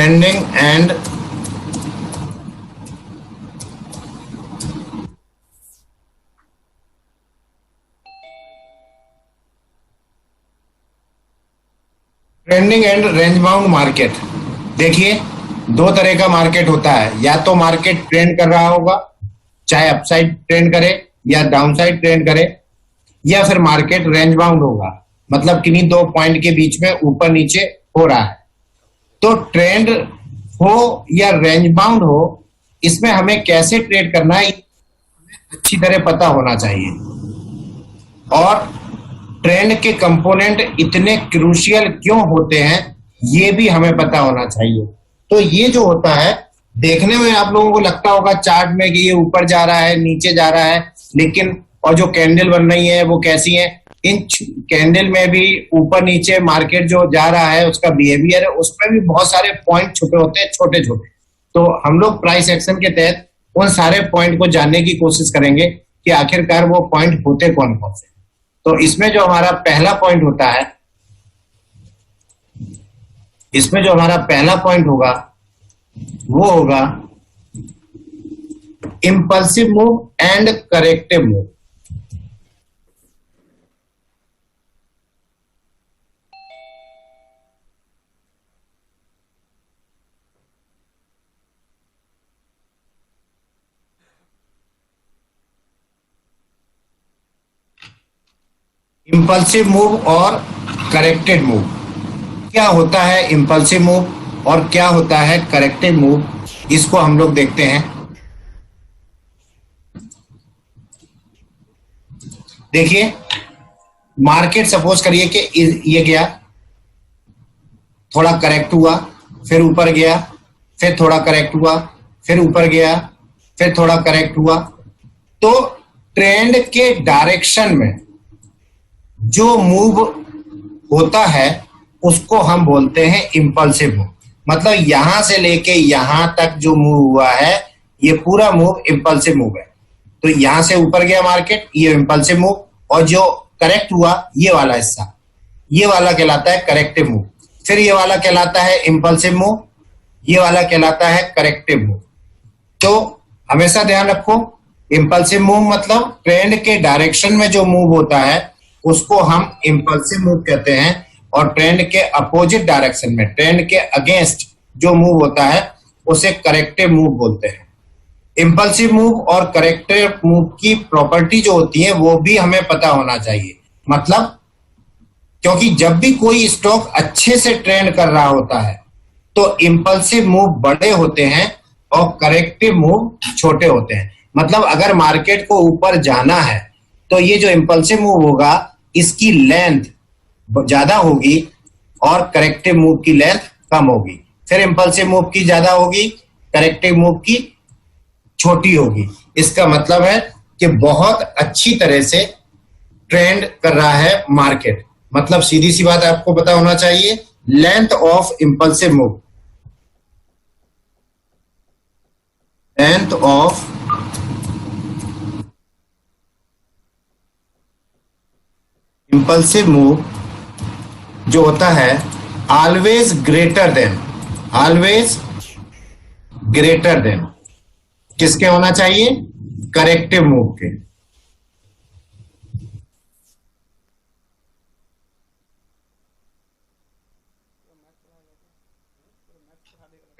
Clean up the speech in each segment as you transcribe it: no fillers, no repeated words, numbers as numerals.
Trending and range bound market. देखिए, दो तरह का मार्केट होता है, या तो मार्केट ट्रेंड कर रहा होगा, चाहे अपसाइड ट्रेंड करे या डाउनसाइड ट्रेंड करे, या फिर मार्केट रेंज बाउंड होगा, मतलब किन्हीं दो पॉइंट के बीच में ऊपर नीचे हो रहा है। तो ट्रेंड हो या रेंज बाउंड हो, इसमें हमें कैसे ट्रेड करना है अच्छी तरह पता होना चाहिए। और ट्रेंड के कंपोनेंट इतने क्रूशियल क्यों होते हैं, ये भी हमें पता होना चाहिए। तो ये जो होता है, देखने में आप लोगों को लगता होगा चार्ट में कि ये ऊपर जा रहा है, नीचे जा रहा है, लेकिन और जो कैंडल बन रही है वो कैसी है, इन कैंडल में भी ऊपर नीचे मार्केट जो जा रहा है उसका बिहेवियर है, उसमें भी बहुत सारे पॉइंट छुपे होते हैं, छोटे छोटे। तो हम लोग प्राइस एक्शन के तहत उन सारे पॉइंट को जानने की कोशिश करेंगे कि आखिरकार वो पॉइंट होते कौन कौन से। तो इसमें जो हमारा पहला पॉइंट होता है, इसमें जो हमारा पहला पॉइंट होगा वो होगा impulsive move and corrective move. Impulsive move और करेक्टेड मूव। क्या होता है इंपल्सिव मूव और क्या होता है करेक्टिव मूव, इसको हम लोग देखते हैं। देखिए, मार्केट सपोज करिए कि ये गया, थोड़ा करेक्ट हुआ, फिर ऊपर गया, फिर थोड़ा करेक्ट हुआ, फिर ऊपर गया, फिर थोड़ा करेक्ट हुआ। तो ट्रेंड के डायरेक्शन में जो मूव होता है उसको हम बोलते हैं इंपल्सिव मूव। मतलब यहां से लेके यहां तक जो मूव हुआ है, ये पूरा मूव इंपल्सिव मूव है। तो यहां से ऊपर गया मार्केट, ये इंपल्सिव मूव, और जो करेक्ट हुआ ये वाला हिस्सा, ये वाला कहलाता है करेक्टिव मूव। फिर ये वाला कहलाता है इंपल्सिव मूव, ये वाला कहलाता है करेक्टिव मूव। तो हमेशा ध्यान रखो, इंपल्सिव मूव मतलब ट्रेंड के डायरेक्शन में जो मूव होता है उसको हम इंपल्सिव मूव कहते हैं, और ट्रेंड के अपोजिट डायरेक्शन में, ट्रेंड के अगेंस्ट जो मूव होता है उसे करेक्टिव मूव बोलते हैं। इंपल्सिव मूव और करेक्टिव मूव की प्रॉपर्टी जो होती है वो भी हमें पता होना चाहिए। मतलब क्योंकि जब भी कोई स्टॉक अच्छे से ट्रेंड कर रहा होता है तो इंपल्सिव मूव बड़े होते हैं और करेक्टिव मूव छोटे होते हैं। मतलब अगर मार्केट को ऊपर जाना है तो ये जो इंपल्सिव मूव होगा इसकी लेंथ ज्यादा होगी और करेक्टिव मूव की लेंथ कम होगी। फिर इंपल्सिव मूव की ज्यादा होगी, करेक्टिव मूव की छोटी होगी। इसका मतलब है कि बहुत अच्छी तरह से ट्रेंड कर रहा है मार्केट। मतलब सीधी सी बात आपको पता होना चाहिए, length of impulsive move, length of impulsive move जो होता है ऑलवेज ग्रेटर देन किसके होना चाहिए, करेक्टिव मूव के।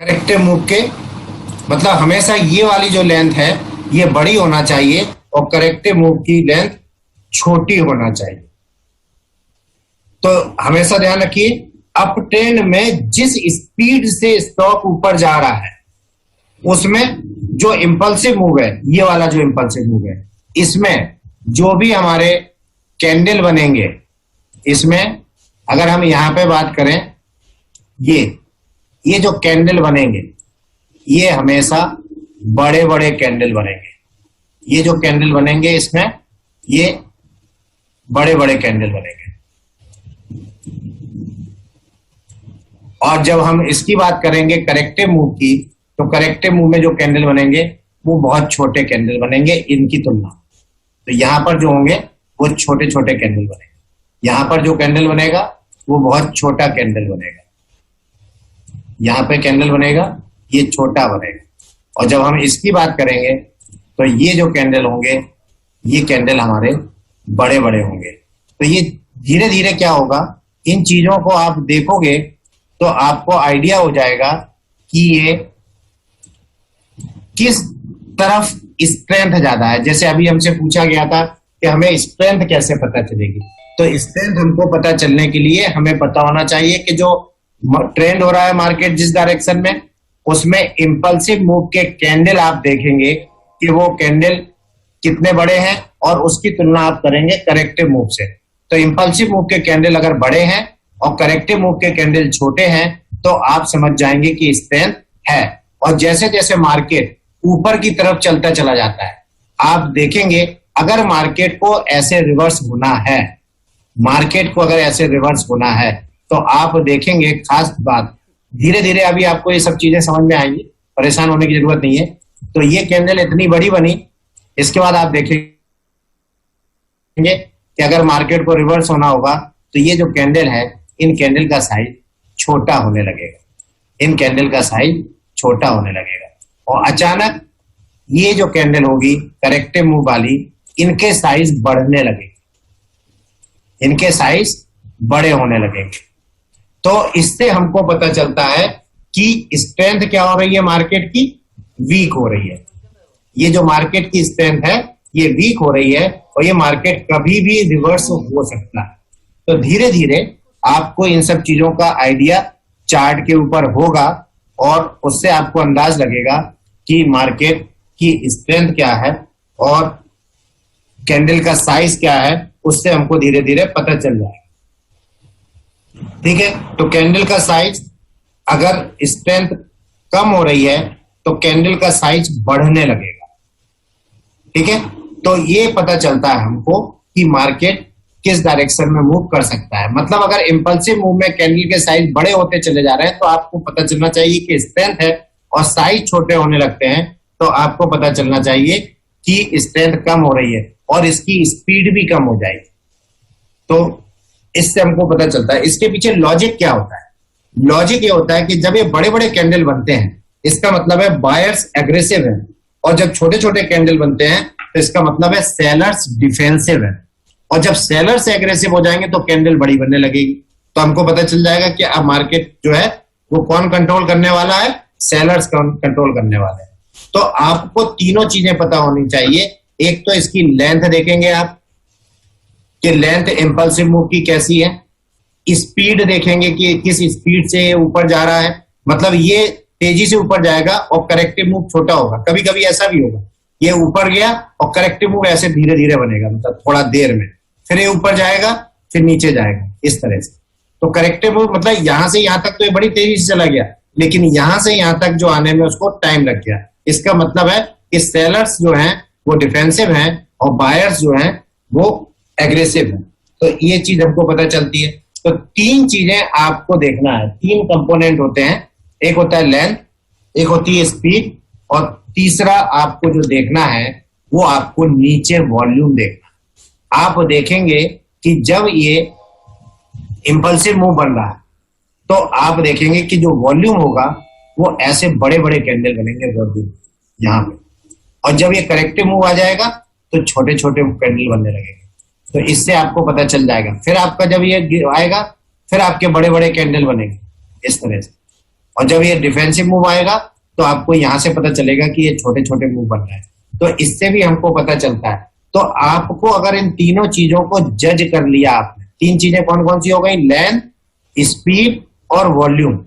करेक्टिव मूव के मतलब हमेशा ये वाली जो लेंथ है ये बड़ी होना चाहिए और करेक्टिव मूव की लेंथ छोटी होना चाहिए। तो हमेशा ध्यान रखिए, अप ट्रेंड में जिस स्पीड से स्टॉक ऊपर जा रहा है उसमें जो इंपल्सिव मूव है, ये वाला जो इंपल्सिव मूव है, इसमें जो भी हमारे कैंडल बनेंगे, इसमें अगर हम यहां पे बात करें, ये जो कैंडल बनेंगे ये हमेशा बड़े बड़े कैंडल बनेंगे। ये जो कैंडल बनेंगे इसमें ये बड़े बड़े कैंडल बनेंगे। और जब हम इसकी बात करेंगे करेक्टिव मूव की, तो करेक्टिव मूव में जो कैंडल बनेंगे वो बहुत छोटे कैंडल बनेंगे इनकी तुलना। तो यहां पर जो होंगे वो छोटे छोटे कैंडल बनेंगे, यहां पर जो कैंडल बनेगा वो बहुत छोटा कैंडल बनेगा। यहाँ पे कैंडल बनेगा, ये छोटा बनेगा। और जब हम इसकी बात करेंगे तो ये जो कैंडल होंगे, ये कैंडल हमारे बड़े बड़े होंगे। तो ये धीरे धीरे क्या होगा, इन चीजों को आप देखोगे तो आपको आइडिया हो जाएगा कि ये किस तरफ स्ट्रेंथ ज्यादा है। जैसे अभी हमसे पूछा गया था कि हमें स्ट्रेंथ कैसे पता चलेगी, तो स्ट्रेंथ हमको पता चलने के लिए हमें पता होना चाहिए कि जो ट्रेंड हो रहा है मार्केट जिस डायरेक्शन में, उसमें इंपल्सिव मूव के कैंडल आप देखेंगे कि वो कैंडल कितने बड़े हैं और उसकी तुलना आप करेंगे करेक्टिव मूव से। तो इंपल्सिव मूव के कैंडल अगर बड़े हैं और करेक्टिव मूव के कैंडल छोटे हैं तो आप समझ जाएंगे कि स्ट्रेंथ है। और जैसे जैसे मार्केट ऊपर की तरफ चलता चला जाता है, आप देखेंगे अगर मार्केट को ऐसे रिवर्स होना है, मार्केट को अगर ऐसे रिवर्स होना है तो आप देखेंगे, खास बात धीरे धीरे अभी आपको ये सब चीजें समझ में आएंगी, परेशान होने की जरूरत नहीं है। तो ये कैंडल इतनी बड़ी बनी, इसके बाद आप देखेंगे कि अगर मार्केट को रिवर्स होना होगा तो ये जो कैंडल है, इन कैंडल का साइज छोटा होने लगेगा, इन कैंडल का साइज छोटा होने लगेगा। और अचानक ये जो कैंडल होगी करेक्टिव मूव वाली, इनके साइज बढ़ने लगेंगे, इनके साइज बड़े होने लगेंगे। तो इससे हमको पता चलता है कि स्ट्रेंथ क्या हो रही है मार्केट की, वीक हो रही है। ये जो मार्केट की स्ट्रेंथ है ये वीक हो रही है और ये मार्केट कभी भी रिवर्स हो सकता है। तो धीरे धीरे आपको इन सब चीजों का आइडिया चार्ट के ऊपर होगा और उससे आपको अंदाज लगेगा कि मार्केट की स्ट्रेंथ क्या है और कैंडल का साइज क्या है, उससे हमको धीरे धीरे पता चल जाएगा। ठीक है, तो कैंडल का साइज अगर स्ट्रेंथ कम हो रही है तो कैंडल का साइज बढ़ने लगेगा। ठीक है, तो ये पता चलता है हमको कि मार्केट किस डायरेक्शन में मूव कर सकता है। मतलब अगर इंपल्सिव मूव में कैंडल के साइज बड़े होते चले जा रहे हैं तो आपको पता चलना चाहिए कि स्ट्रेंथ है, और साइज छोटे होने लगते हैं तो आपको पता चलना चाहिए कि स्ट्रेंथ कम हो रही है और इसकी स्पीड भी कम हो जाएगी। तो इससे हमको पता चलता है। इसके पीछे लॉजिक क्या होता है, लॉजिक ये होता है कि जब ये बड़े बड़े कैंडल बनते हैं इसका मतलब है बायर्स एग्रेसिव है, और जब छोटे छोटे कैंडल बनते हैं तो इसका मतलब है सेलर्स डिफेंसिव है। और जब सेलर्स एग्रेसिव हो जाएंगे तो कैंडल बड़ी बनने लगेगी। तो हमको पता चल जाएगा कि अब मार्केट जो है वो कौन कंट्रोल करने वाला है, सेलर्स कंट्रोल करने वाले हैं। तो आपको तीनों चीजें पता होनी चाहिए। एक तो इसकी लेंथ देखेंगे आप कि लेंथ इंपल्सिव मूव की कैसी है, स्पीड देखेंगे कि किस स्पीड से ऊपर जा रहा है, मतलब ये तेजी से ऊपर जाएगा और करेक्टिव मूव छोटा होगा। कभी कभी ऐसा भी होगा, ये ऊपर गया और करेक्टिव मूव ऐसे धीरे धीरे बनेगा, मतलब थोड़ा देर में, फिर ये ऊपर जाएगा फिर नीचे जाएगा, इस तरह से। तो करेक्टिव मूव मतलब यहां से यहां तक तो ये बड़ी तेजी से चला गया, लेकिन यहां से यहां तक जो आने में उसको टाइम लग गया। इसका मतलब है कि सेलर्स जो हैं वो डिफेंसिव हैं और बायर्स जो हैं वो एग्रेसिव हैं। तो ये चीज हमको पता चलती है। तो तीन चीजें आपको देखना है, तीन कंपोनेंट होते हैं, एक होता है लेंथ, एक होती है स्पीड, और तीसरा आपको जो देखना है वो आपको नीचे वॉल्यूम देखना। आप देखेंगे कि जब ये इंपल्सिव मूव बन रहा है तो आप देखेंगे कि जो वॉल्यूम होगा वो ऐसे बड़े बड़े कैंडल बनेंगे वॉल्यूम यहाँ पे, और जब ये करेक्टिव मूव आ जाएगा तो छोटे छोटे कैंडल बनने लगेंगे। तो इससे आपको पता चल जाएगा। फिर आपका जब ये आएगा फिर आपके बड़े बड़े कैंडल बनेंगे इस तरह से, और जब ये डिफेंसिव मूव आएगा तो आपको यहां से पता चलेगा कि ये छोटे छोटे मूव बन रहे हैं। तो इससे भी हमको पता चलता है। तो आपको अगर इन तीनों चीजों को जज कर लिया आपने, तीन चीजें कौन कौन सी हो गई, लेंथ, स्पीड और वॉल्यूम,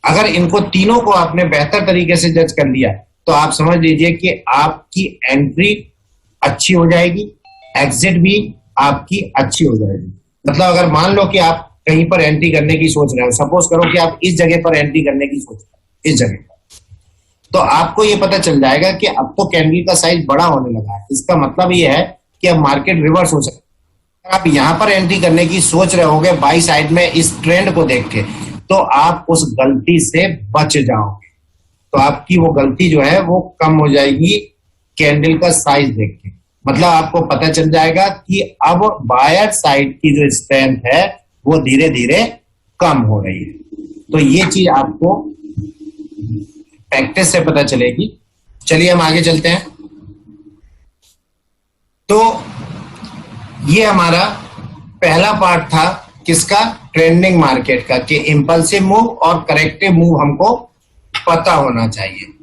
अगर इनको तीनों को आपने बेहतर तरीके से जज कर लिया तो आप समझ लीजिए कि आपकी एंट्री अच्छी हो जाएगी, एग्जिट भी आपकी अच्छी हो जाएगी। मतलब अगर मान लो कि आप कहीं पर एंट्री करने की सोच रहे हो, सपोज करो कि आप इस जगह पर एंट्री करने की सोच रहे हो, इस जगह पर, तो आपको ये पता चल जाएगा कि अब तो कैंडल का साइज बड़ा होने लगा है। इसका मतलब ये है कि अब मार्केट रिवर्स हो सकता है। आप यहां पर एंट्री करने की सोच रहे होगे बाई साइड में इस ट्रेंड को देख के, तो आप उस गलती से बच जाओगे। तो आपकी वो गलती जो है वो कम हो जाएगी कैंडल का साइज देख के। मतलब आपको पता चल जाएगा कि अब बायर साइड की जो स्ट्रेंथ है वो धीरे धीरे कम हो रही है। तो ये चीज आपको प्रैक्टिस से पता चलेगी। चलिए हम आगे चलते हैं। तो ये हमारा पहला पार्ट था किसका, ट्रेंडिंग मार्केट का, कि इंपल्सिव मूव और करेक्टिव मूव हमको पता होना चाहिए।